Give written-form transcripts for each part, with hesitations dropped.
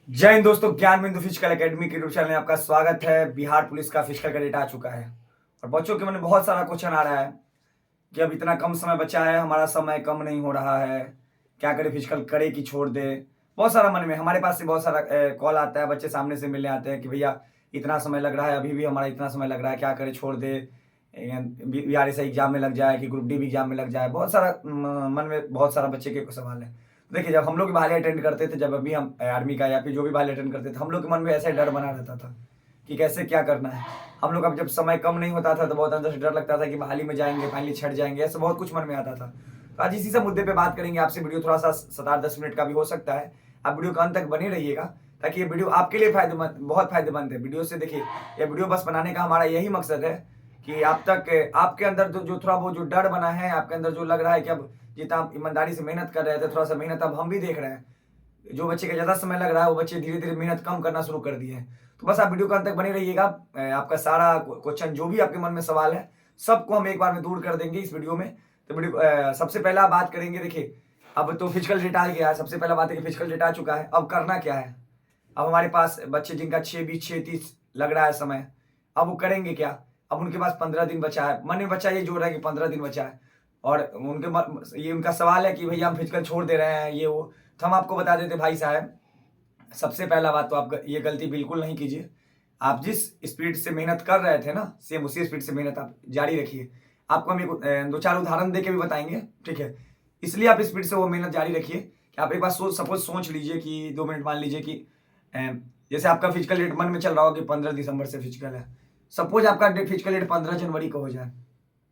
जय हिंद दोस्तों, ज्ञान बिंदु फिजिकल एकेडमी के यूट्यूब चैनल में आपका स्वागत है। बिहार पुलिस का फिजिकल का डेटा आ चुका है और बच्चों के मन में बहुत सारा क्वेश्चन आ रहा है कि अब इतना कम समय बचा है, हमारा समय कम नहीं हो रहा है, क्या करें, फिजिकल करे कि छोड़ दे। बहुत सारा मन में हमारे पास से बहुत सारा कॉल आता है, बच्चे सामने से मिलने आते हैं कि भैया इतना समय लग रहा है, अभी भी हमारा इतना समय लग रहा है, क्या करें, छोड़ दे, BRSI एग्जाम में लग जाए कि ग्रुप डी भी एग्जाम में लग जाए। बहुत सारा मन में बहुत सारा बच्चे के सवाल है। देखिए, जब हम लोग भाले अटेंड करते थे, जब अभी हम आर्मी का या फिर जो भी भाले अटेंड करते थे, हम लोग के मन में ऐसा डर बना रहता था कि कैसे क्या करना है। हम लोग अब जब समय कम नहीं होता था तो बहुत अंदर से डर लगता था कि बहाली में जाएंगे, फाइनली छट जाएंगे, ऐसा बहुत कुछ मन में आता था। तो आज इसी से मुद्दे पे बात करेंगे आपसे। वीडियो थोड़ा सा 7-10 मिनट का भी हो सकता है, आप वीडियो के अंत तक बने रहिएगा ताकि ये वीडियो आपके लिए फायदेमंद, बहुत फायदेमंद है। वीडियो से देखिए, ये वीडियो बस बनाने का हमारा यही मकसद है कि आप तक, आपके अंदर जो थोड़ा वो जो डर बना है, आपके अंदर जो लग रहा है कि अब जितना आप ईमानदारी से मेहनत कर रहे थे, थोड़ा सा मेहनत अब हम भी देख रहे हैं, जो बच्चे का ज़्यादा समय लग रहा है वो बच्चे धीरे धीरे मेहनत कम करना शुरू कर दिए हैं। तो बस आप वीडियो के अंत तक बने रहिएगा। आपका सारा क्वेश्चन, जो भी आपके मन में सवाल है, सबको हम एक बार में दूर कर देंगे इस वीडियो में। तो वीडियो सबसे पहला बात करेंगे। देखिए, अब तो फिजिकल डेटा आ गया है। सबसे पहला बात है कि फिजिकल डेटा आ चुका है, अब करना क्या है। अब हमारे पास बच्चे जिनका 6:20 6:30 लग रहा है समय, अब वो करेंगे क्या। अब उनके पास 15 दिन बचा है, मन में बच्चा ये जोड़ रहा है कि 15 दिन बचा है, और ये उनका सवाल है कि भैया हम फिजिकल छोड़ दे रहे हैं, ये वो। तो हम आपको बता देते भाई साहब, सबसे पहला बात तो आप ये गलती बिल्कुल नहीं कीजिए। आप जिस स्पीड से मेहनत कर रहे थे ना, सेम उसी स्पीड से मेहनत आप जारी रखिए। आपको हम एक 2-4 उदाहरण देके भी बताएंगे, ठीक है। इसलिए आप स्पीड से वो मेहनत जारी रखिए कि आप एक बार सोच लीजिए कि 2 मिनट मान लीजिए कि जैसे आपका फिजिकल डेट मन में चल रहा हो कि 15 दिसंबर से फिजिकल है। सपोज आपका फिजिकल डेट 15 जनवरी को हो जाए,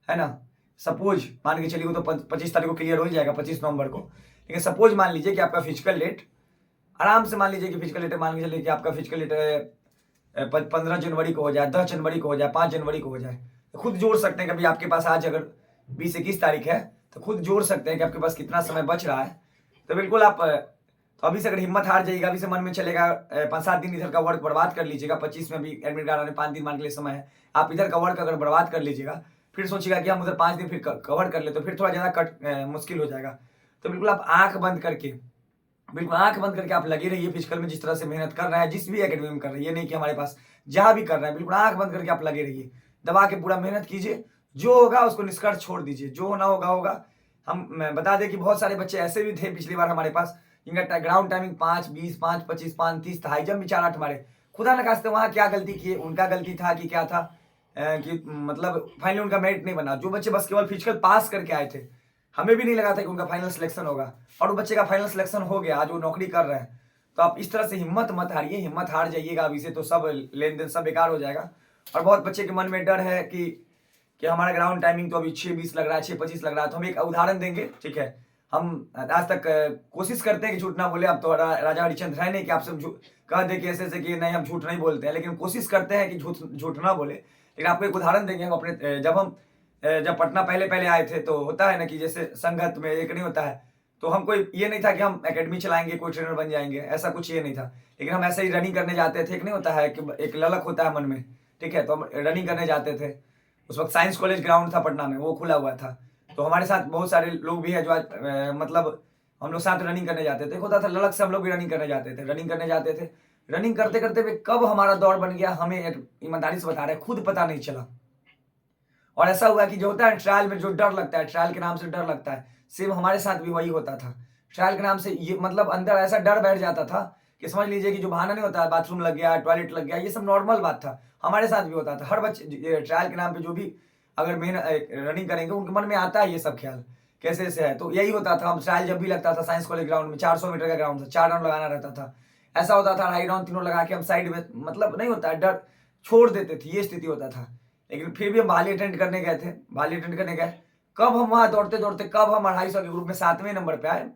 है ना। सपोज मान के चलिए, वो तो 25 तारीख को क्लियर हो जाएगा, 25 नवंबर को। लेकिन सपोज मान लीजिए कि आपका फिजिकल डेट, आराम से मान लीजिए कि फिजिकल डेट, मान के चलिए कि आपका फिजिकल डेट 15 जनवरी को हो जाए, 10 जनवरी को हो जाए, 5 जनवरी को हो जाए। तो खुद जोड़ सकते हैं कि अभी आपके पास आज अगर 20-21 तारीख है, तो खुद जोड़ सकते हैं कि आपके पास कितना समय बच रहा है। तो बिल्कुल आप, तो अभी से अगर हिम्मत हार जाइएगा, अभी से मन में चलेगा 5-7 दिन इधर का वर्क बर्बाद कर लीजिएगा। 25 में भी एडमिट कार्ड आने 5 दिन मान के लिए समय है, आप इधर का वर्क अगर बर्बाद कर लीजिएगा, फिर सोचिएगा कि हम उधर 5 दिन फिर कवर कर ले, तो फिर थोड़ा ज़्यादा मुश्किल हो जाएगा। तो बिल्कुल आप आंख बंद करके, बिल्कुल आंख बंद करके आप लगे रहिए फिजिकल में। जिस तरह से मेहनत कर रहे हैं, जिस भी एकेडमी में कर रहे हैं, ये नहीं कि हमारे पास जहाँ भी कर रहे हैं, बिल्कुल आंख बंद करके आप लगे रहिए, दबा के पूरा मेहनत कीजिए। जो होगा उसको निष्कर्ष छोड़ दीजिए, जो होना होगा होगा। मैं बता दें कि बहुत सारे बच्चे ऐसे भी थे पिछली बार हमारे पास, जिनका ग्राउंड टाइमिंग 5:20 5:25 5:30 था, हाई जंप भी 4-8 मारे। खुदा न खास्ते वहाँ क्या गलती की, उनका गलती था कि क्या था, कि मतलब फाइनली उनका मेरिट नहीं बना। जो बच्चे बस केवल फिजिकल पास करके आए थे, हमें भी नहीं लगा था कि उनका फाइनल सिलेक्शन होगा, और वो बच्चे का फाइनल सिलेक्शन हो गया, आज वो नौकरी कर रहे हैं। तो आप इस तरह से हिम्मत मत हारिए, हिम्मत हार जाइएगा अभी से तो सब लेन देन सब बेकार हो जाएगा। और बहुत बच्चे के मन में डर है कि हमारा ग्राउंड टाइमिंग तो अभी 6:20 लग रहा है, 6:25 लग रहा है। तो हम एक उदाहरण देंगे, ठीक है। हम आज तक कोशिश करते हैं कि झूठ ना बोले। अब तो राजा हरिश्चंद्र है नहीं कि आपसे कह दे कि ऐसे कि नहीं हम झूठ नहीं बोलते हैं, लेकिन कोशिश करते हैं कि झूठ झूठ ना बोले। लेकिन आपको एक उदाहरण देंगे हम अपने, जब पटना पहले पहले आए थे, तो होता है ना कि जैसे संगत में एक नहीं होता है, तो हमको ये नहीं था कि हम एकेडमी चलाएंगे, कोई ट्रेनर बन जाएंगे, ऐसा कुछ ये नहीं था। लेकिन हम ऐसे ही रनिंग करने जाते थे। एक नहीं होता है कि एक ललक होता है मन में, ठीक है। तो हम रनिंग करने जाते थे। उस वक्त साइंस कॉलेज ग्राउंड था पटना में, वो खुला हुआ था। तो हमारे साथ बहुत सारे लोग भी हैं जो आज मतलब हम लोग साथ रनिंग करने जाते थे। होता था ललक से हम लोग भी रनिंग करने जाते थे, रनिंग करने जाते थे। रनिंग करते करते हुए कब हमारा दौड़ बन गया, हमें ईमानदारी से बता रहे खुद पता नहीं चला। और ऐसा हुआ कि जो होता है ट्रायल में जो डर लगता है, ट्रायल के नाम से डर लगता है, सेम हमारे साथ भी वही होता था। ट्रायल के नाम से ये मतलब अंदर ऐसा डर बैठ जाता था कि समझ लीजिए कि जो बहाना नहीं होता है, बाथरूम लग गया, टॉयलेट लग गया, ये सब नॉर्मल बात था। हमारे साथ भी होता था। हर बच्चे ट्रायल के नाम पे जो भी अगर मेहनत रनिंग करेंगे, उनके मन में आता है ये सब ख्याल कैसे ऐसे है। तो यही होता था। हम ट्रायल जब भी लगता था साइंस कॉलेज ग्राउंड में, 400 मीटर का ग्राउंड था, 4 राउंड लगाना रहता था। ऐसा होता था, 2.5 राउंड 3 लगा के हम साइड में, मतलब नहीं होता है, डर छोड़ देते थे, ये स्थिति होता था। लेकिन फिर भी हम भाली अटेंड करने गए थे, भाली अटेंड करने गए। कब हम वहां दौड़ते दौड़ते, कब हम 250 के ग्रुप में 7वें नंबर पे आए,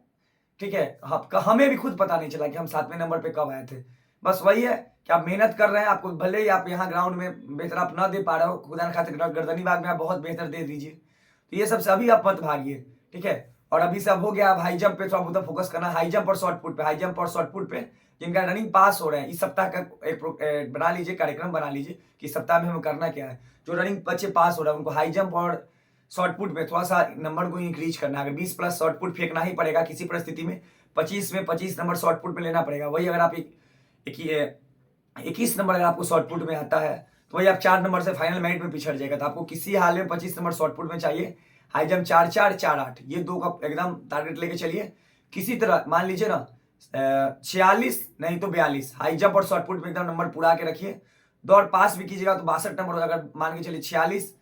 ठीक है। हमें भी खुद पता नहीं चला कि हम 7वें नंबर पे कब आए थे। बस वही है कि आप मेहनत कर रहे हैं, आपको भले ही आप यहाँ ग्राउंड में बेहतर आप ना दे पा रहे हो, खुदा न खातिर गर्दनी बाग में आप बहुत बेहतर दे दीजिए। तो ये सब से अभी आप मत भागिए, ठीक है। और अभी सब हो गया, अब हाई जंप पे थोड़ा बहुत फोकस करना, हाई जंप और शॉर्ट पुट पे, हाई जंप और शॉर्ट पुट पे जिनका रनिंग पास हो रहे हैं, इस सप्ताह का एक बना लीजिए, कार्यक्रम बना लीजिए कि इस सप्ताह में हमें करना क्या है। जो रनिंग बच्चे पास हो रहे हैं उनको हाई जंप और शॉर्ट पुट में थोड़ा सा नंबर को इंक्रीज करना है। अगर 20 प्लस शॉर्ट पुट फेंकना ही पड़ेगा किसी परिस्थिति में, 25 में 25 नंबर शॉर्ट पुट में लेना पड़ेगा। वही अगर आप 21 नंबर अगर आपको शॉर्ट पुट में आता है तो वही आप 4 नंबर से फाइनल मेरिट में पिछड़ जाएगा। तो आपको किसी हाल में 25 नंबर शॉर्ट पुट में चाहिए। हाई जंप 4-4, 4-8 ये 2 का एकदम टारगेट लेके चलिए। किसी तरह मान लीजिए ना 46 नहीं तो 42 हाई जंप और शॉर्ट पुट में एकदम नंबर पूरा के रखिए। दौड़ पास भी कीजिएगा तो 62 नंबर, अगर मान के चलिए 46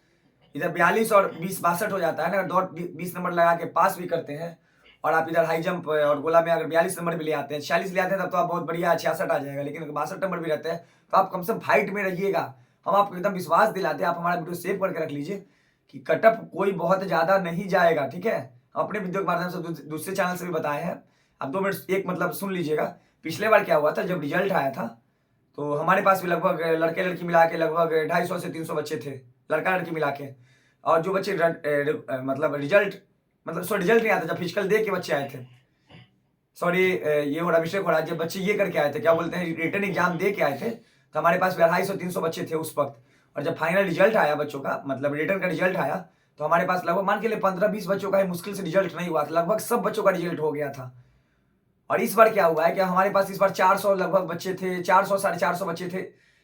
इधर 42 और 20 62 हो जाता है ना। अगर दौड़ 20 नंबर लगा के पास भी करते हैं और आप इधर हाई जंप और गोला में अगर 42 नंबर भी ले आते हैं, 46 ले आते हैं, तब तो आप बहुत बढ़िया 66 आ जाएगा। लेकिन 62 नंबर भी रहते हैं तो आप कम से कम फाइट में रहिएगा। हम आपको एकदम विश्वास दिलाते हैं। आप हमारा वीडियो सेव करके रख लीजिए कि कटअप कोई बहुत ज्यादा नहीं जाएगा, ठीक है। हम अपने वीडियो के माध्यम से दूसरे चैनल से भी बताए हैं। आप 2 मिनट एक मतलब सुन लीजिएगा। पिछले बार क्या हुआ था, जब रिजल्ट आया था तो हमारे पास भी लगभग लड़के लड़की मिला के लगभग 250 से 300 बच्चे थे, लड़का लड़की मिला के। और जो बच्चे मतलब रिजल्ट नहीं आता, जब फिजिकल दे के बच्चे आए थे, सॉरी ये हो रहा मिस्टेक हो रहा है, जब बच्चे ये करके आए थे, क्या बोलते हैं, रिटर्न एग्जाम दे के आए थे, तो हमारे पास 250-300 बच्चे थे उस वक्त। और जब फाइनल रिजल्ट आया बच्चों का, मतलब रिटर्न का रिजल्ट आया, तो हमारे पास लगभग मान के लिए 15-20 बच्चों का मुश्किल से रिजल्ट नहीं हुआ था, लगभग सब बच्चों का रिजल्ट हो गया था। और इस बार क्या हुआ है कि हमारे पास इस बार 400 लगभग बच्चे थे, 400-450 बच्चे थे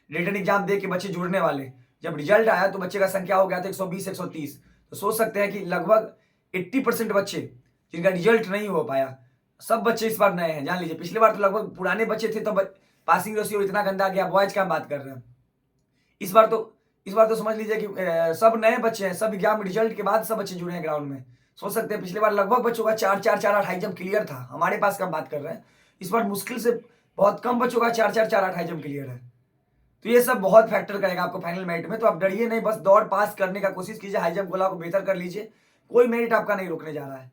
रिटर्न एग्जाम दे के बच्चे जुड़ने वाले। जब रिजल्ट आया तो बच्चे का संख्या हो गया था 120-130। तो सोच सकते हैं कि लगभग 80% बच्चे जिनका रिजल्ट नहीं हो पाया, सब बच्चे इस बार नए हैं। जान लीजिए पिछले बार तो लगभग पुराने बच्चे थे, तो पासिंग रेशियो इतना गंदा गया। बॉयज का बात कर रहे हैं। इस बार तो समझ लीजिए कि सब नए बच्चे हैं, सब एग्जाम रिजल्ट के बाद सब बच्चे जुड़े हैं ग्राउंड में। सोच सकते हैं पिछले बार लगभग बच्चों का 4-4-4-8 हाई जंप क्लियर था, हमारे पास का हम बात कर रहे हैं। इस बार मुश्किल से बहुत कम बच्चों का 4-4-4-8 हाई जंप क्लियर है। तो ये सब बहुत फैक्टर करेगा आपको फाइनल मेरिट में। तो आप डरिए नहीं, बस दौड़ पास करने का कोशिश कीजिए, हाई जंप गोला को बेहतर कर लीजिए, कोई मेरिट आपका नहीं रोकने जा रहा है।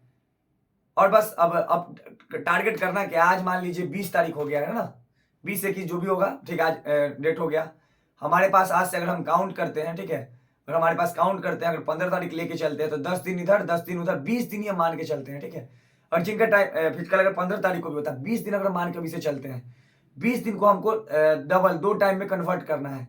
और बस अब टारगेट करना कि आज मान लीजिए 20 तारीख हो गया है ना, 20 से 21 जो भी होगा, ठीक है, आज डेट हो गया हमारे पास। आज से अगर हम काउंट करते हैं, ठीक है, अगर हमारे पास काउंट करते हैं, अगर 15 तारीख लेके चलते हैं तो 10 दिन इधर 10 दिन उधर, 20 दिन ये मान के चलते हैं, ठीक है। और जिनका टाइम फिजिकल अगर 15 तारीख को भी होता है, 20 दिन अगर मान के अभी से चलते हैं, 20 दिन को हमको डबल 2 टाइम में कन्वर्ट करना है।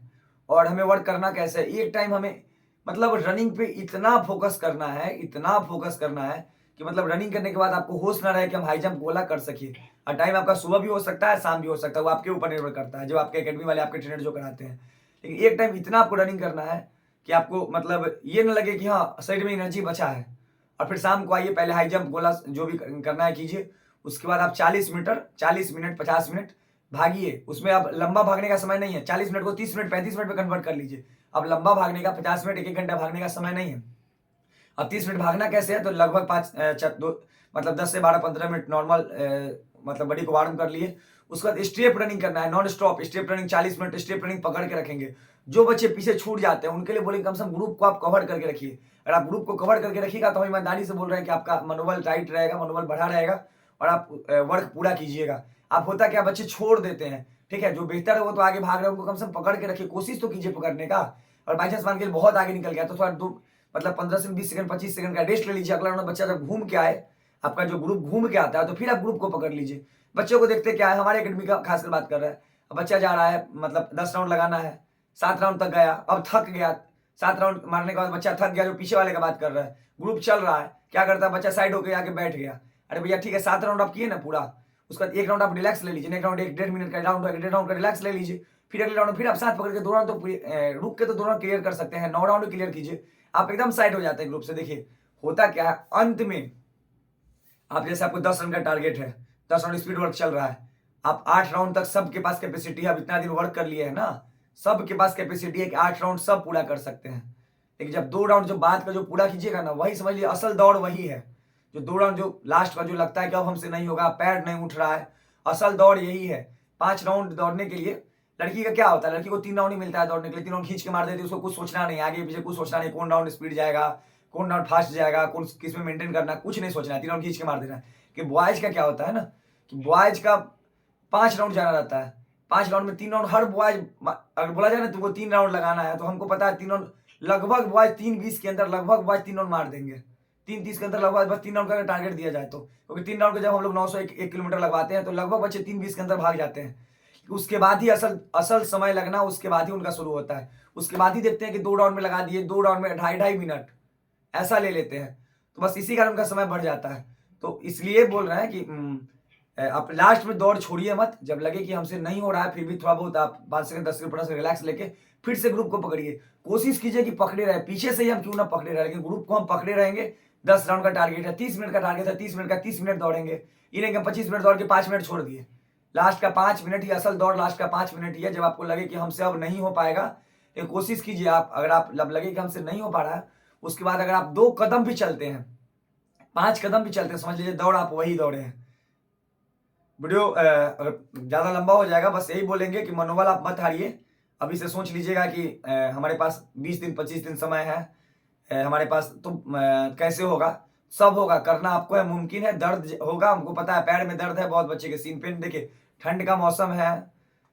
और हमें वर्क करना कैसे है, एक टाइम हमें मतलब रनिंग पे इतना फोकस करना है, इतना फोकस करना है कि मतलब रनिंग करने के बाद आपको होश ना रहे कि हम हाई जंप गोला कर सकिए। और टाइम आपका सुबह भी हो सकता है, शाम भी हो सकता है, वो आपके ऊपर निर्भर करता है, जो आपके एकेडमी वाले आपके ट्रेनर जो कराते हैं। लेकिन एक टाइम इतना आपको रनिंग करना है कि आपको मतलब ये ना लगे कि हाँ शरीर में एनर्जी बचा है। और फिर शाम को आइए, पहले हाई जंप गोला जो भी करना है कीजिए, उसके बाद आप 40 मिनट 50 मिनट भागिए। उसमें आप लंबा भागने का समय नहीं है, 40 मिनट को 30 मिनट 35 मिनट में कन्वर्ट कर लीजिए। अब लंबा भागने का 50 मिनट 1 घंटा भागने का समय नहीं है। अब 30 मिनट भागना कैसे है, तो लगभग 10 से 12-15 मिनट नॉर्मल मतलब बॉडी को वार्म कर लिए। उसके बाद स्टेप रनिंग करना है, non stop step running 40 minute step running पकड़ के रखेंगे। जो बच्चे पीछे छूट जाते हैं उनके लिए बोलेंगे कम से कम ग्रुप को आप कवर करके रखिए। अगर आप ग्रुप को कवर करके रखिएगा तो हम ईमानदारी से बोल रहे हैं कि आपका मनोबल टाइट रहेगा, मनोबल बढ़ा रहेगा और आप वर्क पूरा कीजिएगा। आप होता क्या बच्चे छोड़ देते हैं, ठीक है, जो बेहतर है वो तो आगे भाग रहे हैं, उनको कम से कम पकड़ के रखिए, कोशिश तो कीजिए पकड़ने का। और बाई चांस मान के बहुत आगे निकल गया तो थोड़ा 15 से 20 सेकंड 25 सेकंड का रेस्ट ले लीजिए। अगला राउंड बच्चा जब घूम के आए, आपका जो ग्रुप घूम के आता है, तो फिर आप ग्रुप को पकड़ लीजिए। बच्चों को देखते क्या है, हमारे एकेडमी का खासकर बात कर रहा है, अब बच्चा जा रहा है, मतलब 10 राउंड लगाना है, 7 राउंड तक गया, अब थक गया, 7 राउंड मारने के बाद बच्चा थक गया, जो पीछे वाले का बात कर रहा है, ग्रुप चल रहा है, क्या करता है बच्चा साइड होकर आके बैठ गया। अरे भैया ठीक है, 7 राउंड आप किए ना पूरा, उसके बाद 1 राउंड आप रिलैक्स ले लीजिए, 1 राउंड 1-1.5 मिनट का राउंड है, 1.5 राउंड का रिलैक्स ले लीजिए, फिर अगले राउंड फिर आप साथ पकड़ के 2 राउंड तो रुक के तो 2 राउंड क्लियर कर सकते हैं, 9 राउंड क्लियर कीजिए, आप एकदम साइड हो जाते हैं ग्रुप से। देखिए होता क्या है, अंत में आप जैसे आपको 10 रन का टारगेट है, 10 राउंड स्पीड वर्क चल रहा है, आप 8 राउंड तक सबके पास कैपेसिटी है, अब इतना दिन वर्क कर लिए है ना, सबके पास कैपेसिटी है कि 8 राउंड सब पूरा कर सकते हैं। लेकिन जब 2 राउंड जो बाद का जो पूरा कीजिएगा ना, वही समझ लीजिए असल दौड़ वही है। जो 2 राउंड जो लास्ट का जो लगता है कि अब हमसे नहीं होगा, पैर नहीं उठ रहा है, असल दौड़ यही है। 5 राउंड दौड़ने के लिए लड़की का क्या होता है, लड़की को 3 राउंड ही मिलता है दौड़ने के लिए, 3 राउंड खींच के मार देती है, उसको कुछ सोचना नहीं, आगे पीछे कुछ सोचना नहीं, कौन राउंड स्पीड जाएगा, कौन राउंड फास्ट जाएगा, कौन किस में मेंटेन करना, कुछ नहीं सोचना है, 3 राउंड खींच के मार देना है। कि बॉयज का क्या होता है ना, कि बॉयज का 5 राउंड जाना रहता है, 5 राउंड में 3 राउंड हर बॉयज, अगर बोला जाए ना तो वो 3 राउंड लगाना है, तो हमको पता है 3 राउंड लगभग बॉयज 3:20 के अंदर लगभग बॉयज 3 राउंड मार देंगे, 3:30 के अंदर लगभग बस 3 राउंड का टारगेट दिया जाए तो, क्योंकि 3 राउंड को जब हम लोग 901 किलोमीटर लगवाते हैं तो लगभग बच्चे 3:20 के अंदर भाग जाते हैं। उसके बाद ही असल समय लगना, उसके बाद ही उनका शुरू होता है। उसके बाद ही देखते हैं कि 2 राउंड में लगा दिए, 2 राउंड में 2.5 मिनट ऐसा ले लेते हैं, तो बस इसी कारण उनका समय बढ़ जाता है। तो इसलिए बोल रहे हैं कि आप लास्ट में दौड़ छोड़िए मत। जब लगे कि हमसे नहीं हो रहा है फिर भी थोड़ा बहुत आप 5 सेकंड 10 सेकंड 15 सेकंड रिलैक्स लेके फिर से ग्रुप को पकड़िए। कोशिश कीजिए कि पकड़े रहे, पीछे से ही हम क्यों ना पकड़े रहे, लेकिन ग्रुप को हम पकड़े रहेंगे। 10 राउंड का टारगेट है, 30 मिनट का टारगेट है, 30 मिनट का 30 मिनट दौड़ेंगे। ये नहीं कि 25 मिनट दौड़ के 5 मिनट छोड़ दिए। लास्ट का 5 मिनट ही असल दौड़, लास्ट का 5 मिनट ही है। जब आपको लगे कि हमसे अब नहीं हो पाएगा, एक कोशिश कीजिए आप, अगर आप जब लगे कि हमसे नहीं हो पा रहा है, उसके बाद अगर आप 2 कदम भी चलते हैं, 5 कदम भी चलते हैं, समझ लीजिए दौड़ आप वही दौड़े हैं। वीडियो अगर ज़्यादा लंबा हो जाएगा, बस यही बोलेंगे कि मनोबल आप मत हारिए। अभी से सोच लीजिएगा कि हमारे पास 20 दिन 25 दिन समय है हमारे पास, तो कैसे होगा, सब होगा, करना आपको है, मुमकिन है। दर्द होगा, हमको पता है, पैर में दर्द है बहुत बच्चे के, सीन पेन, देखिए ठंड का मौसम है,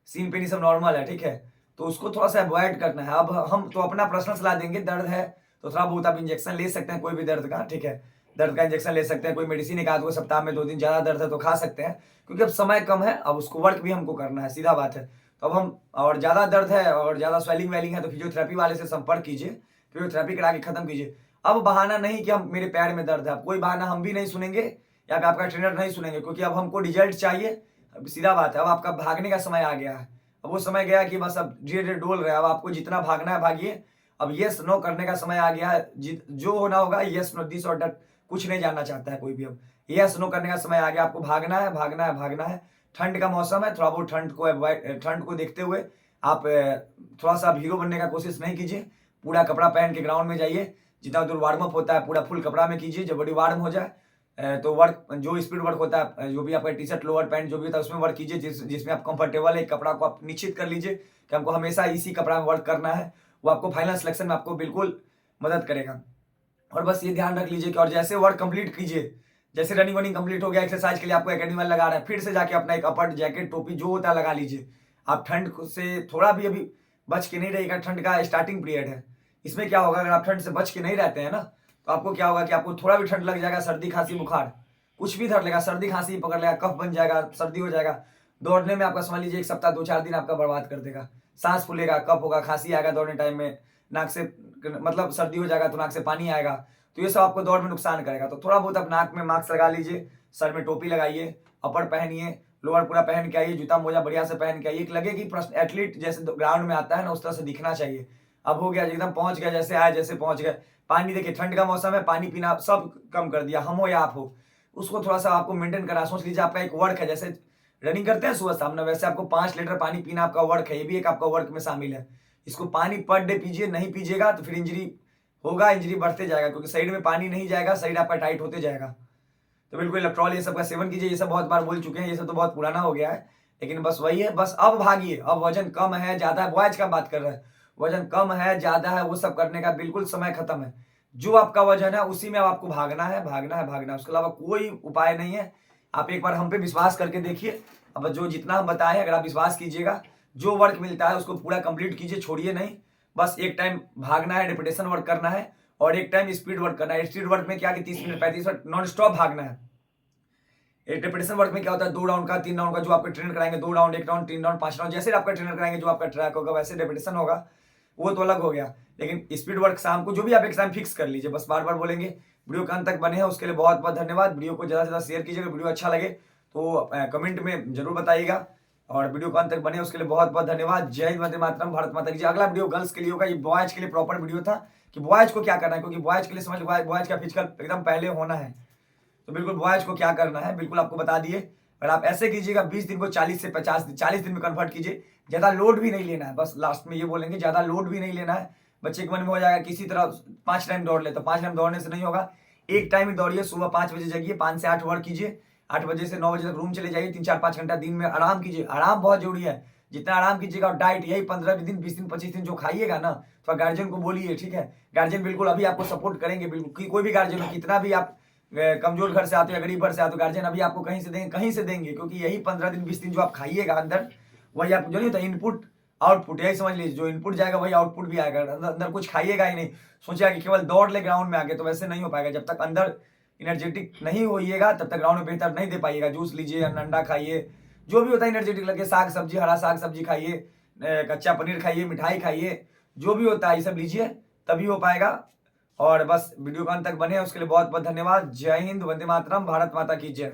सीन पेन ये सब नॉर्मल है, ठीक है, तो उसको थोड़ा सा अवॉइड करना है। अब हम तो अपना पर्सनल सलाह देंगे, दर्द है तो थोड़ा बहुत आप इंजेक्शन ले सकते हैं कोई भी दर्द का, ठीक है, दर्द का इंजेक्शन ले सकते हैं, कोई मेडिसिन एक आध को सप्ताह में 2 दिन ज़्यादा दर्द है तो खा सकते हैं, क्योंकि अब समय कम है, अब उसको वर्क भी हमको करना है, सीधा बात है। तो अब हम, और ज़्यादा दर्द है और ज़्यादा स्वेलिंग वेलिंग है तो फिजियोथेरेपी वाले से संपर्क कीजिए, फिजियोथेरेपी करा के खत्म कीजिए। अब बहाना नहीं कि हम, मेरे पैर में दर्द है, अब कोई बहाना हम भी नहीं सुनेंगे या फिर आपका ट्रेनर नहीं सुनेंगे, क्योंकि अब हमको रिजल्ट चाहिए। अब सीधा बात है, अब आपका भागने का समय आ गया है। अब वो समय गया कि बस अब धीरे धीरे डोल रहे हैं, अब आपको जितना भागना है भागिए। अब यस नो करने का समय आ गया है, जो होना होगा यस नो दिस और दैट, कुछ नहीं जानना चाहता है कोई भी। अब यस नो करने का समय आ गया, आपको भागना है, भागना है, भागना है। ठंड का मौसम है, थोड़ा बहुत ठंड को देखते हुए आप थोड़ा सा हीरो बनने का कोशिश नहीं कीजिए। पूरा कपड़ा पहन के ग्राउंड में जाइए, जितना दूर वार्म अप होता है पूरा फुल कपड़ा में कीजिए। जब बॉडी वार्म हो जाए तो वर्क, जो स्पीड वर्क होता है, जो भी आपका टी शर्ट लोअर पैंट जो भी होता है उसमें वर्क कीजिए, जिसमें आप कंफर्टेबल है। कपड़ा को आप निश्चित कर लीजिए कि हमको हमेशा इसी कपड़ा में वर्क करना है, वो आपको फाइनल सिलेक्शन में आपको बिल्कुल मदद करेगा। और बस ये ध्यान रख लीजिए कि और जैसे वर्क कंप्लीट कीजिए, जैसे रनिंग वनिंग कंप्लीट हो गया, एक्सरसाइज के लिए आपको एकेडमी वाला लगा रहा है, फिर से जाके अपना एक अपर जैकेट टोपी जो होता है लगा लीजिए। आप ठंड से थोड़ा भी अभी बच के नहीं रहेगा, ठंड का स्टार्टिंग पीरियड है। इसमें क्या होगा, अगर आप ठंड से बच के नहीं रहते हैं ना, तो आपको क्या होगा कि आपको थोड़ा भी ठंड लग जाएगा, सर्दी खांसी बुखार कुछ भी धर लेगा, सर्दी खांसी पकड़ लेगा, कफ बन जाएगा, सर्दी हो जाएगा। दौड़ने में आपका समझ लीजिए 1 सप्ताह 2-4 दिन आपका बर्बाद कर देगा। सांस फूलेगा, कफ होगा, खांसी आएगा दौड़ने टाइम में, नाक से मतलब सर्दी हो जाएगा तो नाक से पानी आएगा, तो ये सब आपको दौड़ में नुकसान करेगा। तो थोड़ा बहुत आप नाक में मास्क लगा लीजिए, सर में टोपी लगाइए, अपर पहनिए, लोअर पूरा पहन के आइए, जूता मोजा बढ़िया से पहन के आइए, लगे कि एथलीट जैसे ग्राउंड में आता है ना उस तरह से दिखना चाहिए। अब हो गया एकदम पहुंच गया, जैसे आए जैसे पहुंच गए। पानी देखिए, ठंड का मौसम है, पानी पीना सब कम कर दिया, हम हो या आप हो, उसको थोड़ा सा आपको मेंटेन करना। सोच लीजिए आपका एक वर्क है, जैसे रनिंग करते हैं सुबह शाम ना, वैसे आपको 5 लीटर पानी पीना आपका वर्क है, ये भी एक आपका वर्क में शामिल है। इसको पानी पर डे पीजिए, नहीं पीजिएगा तो फिर इंजरी होगा, इंजरी बढ़ते जाएगा, क्योंकि साइड में पानी नहीं जाएगा, साइड आपका टाइट होते जाएगा। तो बिल्कुल इलेक्ट्रॉल ये सब का सेवन कीजिए, ये सब बहुत बार बोल चुके हैं, ये सब तो बहुत पुराना हो गया है, लेकिन बस वही है, बस अब भागिए। अब वजन कम है ज़्यादा है, बॉयज का बात कर रहे हैं, वजन कम है ज़्यादा है वो सब करने का बिल्कुल समय खत्म है। जो आपका वजन है उसी में अब आपको भागना है, भागना है, भागना है, उसके अलावा कोई उपाय नहीं है। आप एक बार हम पे विश्वास करके देखिए, अब जो जितना हम बताएं अगर आप विश्वास कीजिएगा, जो वर्क मिलता है उसको पूरा कंप्लीट कीजिए, छोड़िए नहीं। बस एक टाइम भागना है, रेपिटेशन वर्क करना है, और एक टाइम स्पीड वर्क करना है। स्पीड वर्क में क्या कि 30 मिनट 35 मिनट नॉन स्टॉप भागना है। एक रेपिटेशन वर्क में क्या होता है, 2 राउंड का 3 राउंड का जो आपको ट्रेन कराएंगे, 2 राउंड 1 राउंड 3 राउंड 5 राउंड, जैसे आपका ट्रेनर कराएंगे, जो आपका ट्रैक होगा वैसे रेपिटेशन होगा, वो तो अलग हो गया। लेकिन स्पीड वर्क शाम को जो भी आप एक टाइम फिक्स कर लीजिए, बस बार बार बोलेंगे। वीडियो के अंत तक बने हैं उसके लिए बहुत बहुत धन्यवाद। वीडियो को ज़्यादा से ज़्यादा शेयर कीजिएगा, वीडियो अच्छा लगे तो कमेंट में जरूर बताइएगा, और वीडियो को अंत तक बने उसके लिए बहुत बहुत धन्यवाद। जय हिंद, वंदे मातरम, भारत माता की जय। अगला वीडियो गर्ल्स के लिए होगा, ये बॉयज के लिए प्रॉपर वीडियो था कि बॉयज को क्या करना है, क्योंकि बॉयज के लिए समझ, बॉयज का फिजिकल एकदम पहले होना है, तो बिल्कुल बॉयज को क्या करना है बिल्कुल आपको बता दिए। और आप ऐसे कीजिएगा, 20 दिन को 40 से 40 दिन में कन्वर्ट कीजिए। ज़्यादा लोड भी नहीं लेना है, बस लास्ट में ये बोलेंगे, ज़्यादा लोड भी नहीं लेना है। बच्चे के मन में हो जाएगा किसी तरह 5 टाइम दौड़ ले, तो 5 टाइम दौड़ने से नहीं होगा, एक टाइम ही दौड़िए। सुबह 5 बजे जगिए, 5 से 8 वर्क कीजिए, 8 बजे से 9 बजे तक रूम चले जाइए, 3-4-5 घंटा दिन में आराम कीजिए। आराम बहुत जरूरी है, जितना आराम कीजिएगा। और डाइट यही 15 दिन 20 दिन 25 दिन जो खाइएगा ना, तो गार्जियन को बोलिए, ठीक है। गार्जियन बिल्कुल अभी आपको सपोर्ट करेंगे, बिल्कुल कोई भी गार्जियन हो, कितना भी आप कमजोर घर से आते हो या गरीब घर से आते हो, गार्जियन अभी आपको कहीं से देंगे, क्योंकि यही 15 दिन 20 दिन जो आप खाइएगा अंदर, वही आप जो नहीं होता इनपुट आउटपुट, यही समझ लीजिए, जो इनपुट जाएगा वही आउटपुट भी आएगा। अंदर कुछ खाइएगा ही नहीं, सोचिएगा कि केवल दौड़ ले ग्राउंड में आके, तो वैसे नहीं हो पाएगा। जब तक अंदर एनर्जेटिक नहीं होइएगा तब तक ग्राउंड में बेहतर नहीं दे पाइएगा। जूस लीजिए, अंडा खाइए, जो भी होता है एनर्जेटिक लगे, साग सब्जी, हरा साग सब्जी खाइए, कच्चा पनीर खाइए, मिठाई खाइए, जो भी होता है ये सब लीजिए, तभी हो पाएगा। और बस वीडियो का अंत तक बने उसके लिए बहुत बहुत धन्यवाद। जय हिंद, वंदे मातरम, भारत माता की जय।